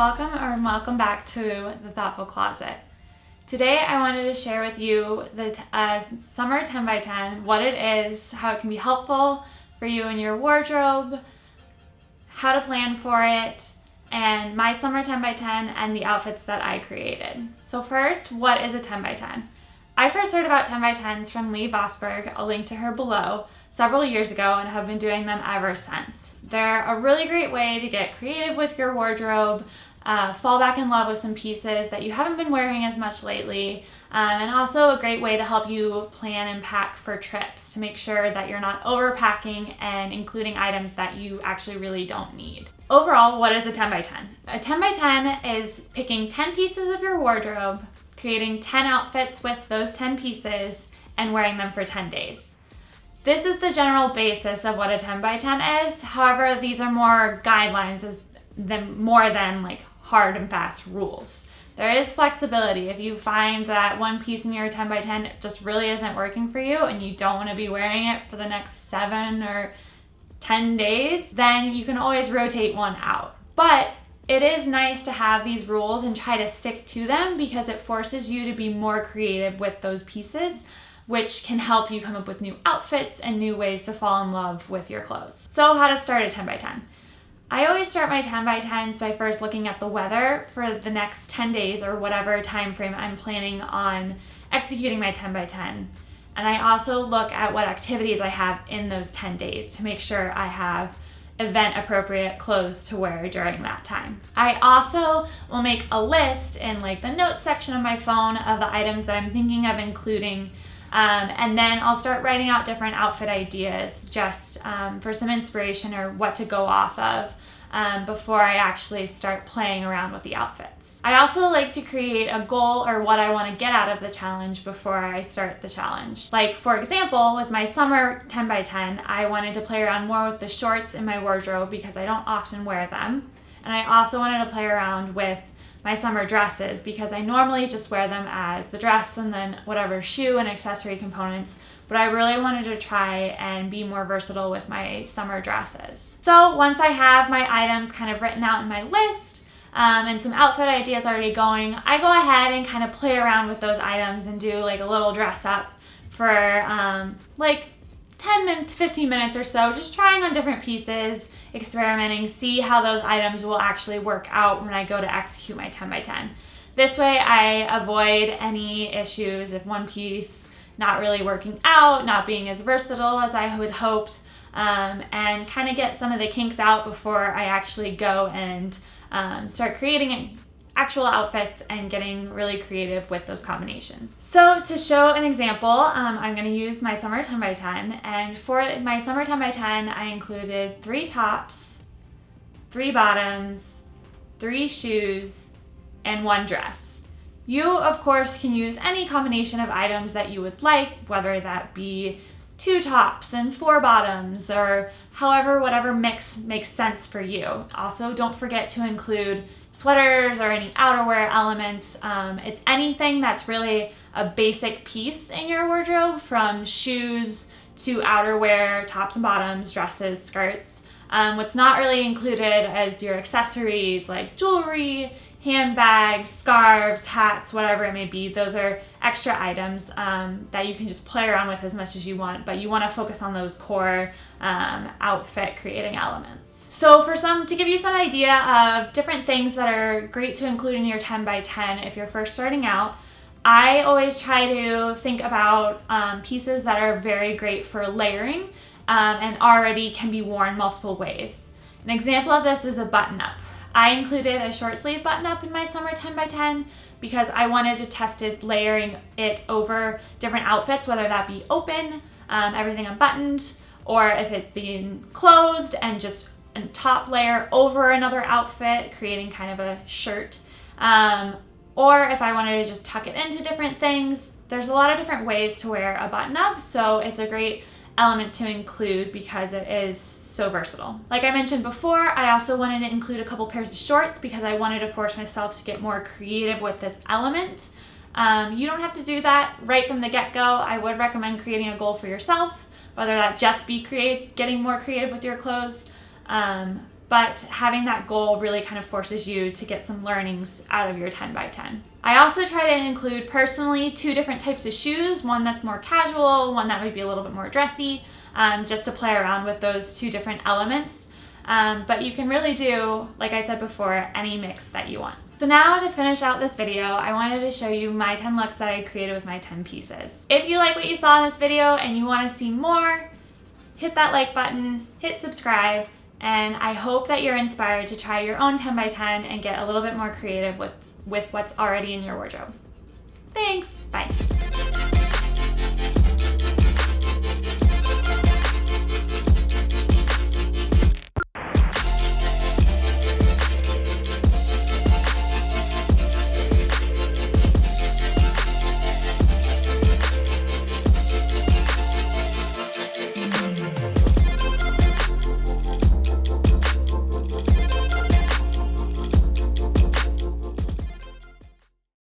welcome back to the Thoughtful Closet. Today I wanted to share with you the summer 10 by 10, what it is, how it can be helpful for you in your wardrobe, how to plan for it, and my summer 10 by 10 and the outfits that I created. So first, what is a 10 by 10? I first heard about 10 by 10s from Lee Vosberg, I'll link to her below, several years ago and have been doing them ever since. They're a really great way to get creative with your wardrobe, fall back in love with some pieces that you haven't been wearing as much lately, and also a great way to help you plan and pack for trips to make sure that you're not overpacking and including items that you actually really don't need. Overall, what is a 10 by 10? A 10 by 10 is picking 10 pieces of your wardrobe, creating 10 outfits with those 10 pieces, and wearing them for 10 days. This is the general basis of what a 10 by 10 is. However, these are more guidelines more than like hard and fast rules. There is flexibility. If you find that one piece in your 10 by 10 just really isn't working for you and you don't want to be wearing it for the next 7 or 10 days, then you can always rotate one out. But it is nice to have these rules and try to stick to them because it forces you to be more creative with those pieces, which can help you come up with new outfits and new ways to fall in love with your clothes. So how to start a 10 by 10? I always start my 10 by 10s by first looking at the weather for the next 10 days or whatever time frame I'm planning on executing my 10 by 10. And I also look at what activities I have in those 10 days to make sure I have event appropriate clothes to wear during that time. I also will make a list in like the notes section of my phone of the items that I'm thinking of including, and then I'll start writing out different outfit ideas just for some inspiration or what to go off of before I actually start playing around with the outfits. I also like to create a goal or what I want to get out of the challenge before I start the challenge. Like for example, with my summer 10 by 10, I wanted to play around more with the shorts in my wardrobe because I don't often wear them. And I also wanted to play around with my summer dresses because I normally just wear them as the dress and then whatever shoe and accessory components, but I really wanted to try and be more versatile with my summer dresses. So once I have my items kind of written out in my list and some outfit ideas already going, I go ahead and kind of play around with those items and do like a little dress up for like 10 minutes, 15 minutes or so, just trying on different pieces, experimenting, see how those items will actually work out when I go to execute my 10 by 10. This way I avoid any issues if one piece not really working out, not being as versatile as I had hoped, and kind of get some of the kinks out before I actually go and start creating actual outfits and getting really creative with those combinations. So to show an example, I'm going to use my summer 10 by 10, and for my summer 10 by 10 I included 3 tops, 3 bottoms, 3 shoes, and 1 dress. You of course can use any combination of items that you would like, whether that be 2 tops and 4 bottoms or whatever mix makes sense for you. Also, don't forget to include sweaters or any outerwear elements. It's anything that's really a basic piece in your wardrobe, from shoes to outerwear, tops and bottoms, dresses, skirts. What's not really included is your accessories like jewelry, handbags, scarves, hats, whatever it may be. Those are extra items that you can just play around with as much as you want, but you want to focus on those core outfit creating elements. So to give you some idea of different things that are great to include in your 10 by 10 if you're first starting out, I always try to think about pieces that are very great for layering and already can be worn multiple ways. An example of this is a button-up. I included a short sleeve button-up in my summer 10 by 10 because I wanted to test layering it over different outfits, whether that be open, everything unbuttoned, or if it's being closed and just a top layer over another outfit, creating kind of a shirt, or if I wanted to just tuck it into different things. There's a lot of different ways to wear a button-up, so it's a great element to include because it is so versatile. Like I mentioned before, I also wanted to include a couple pairs of shorts because I wanted to force myself to get more creative with this element. You don't have to do that right from the get-go. I would recommend creating a goal for yourself, whether that just be getting more creative with your clothes, but having that goal really kind of forces you to get some learnings out of your 10 by 10. I also try to include personally 2 different types of shoes, one that's more casual, one that might be a little bit more dressy, just to play around with those 2 different elements. But you can really do, like I said before, any mix that you want. So now to finish out this video, I wanted to show you my 10 looks that I created with my 10 pieces. If you like what you saw in this video and you want to see more, hit that like button, hit subscribe, and I hope that you're inspired to try your own 10 by 10 and get a little bit more creative with what's already in your wardrobe. Thanks, bye.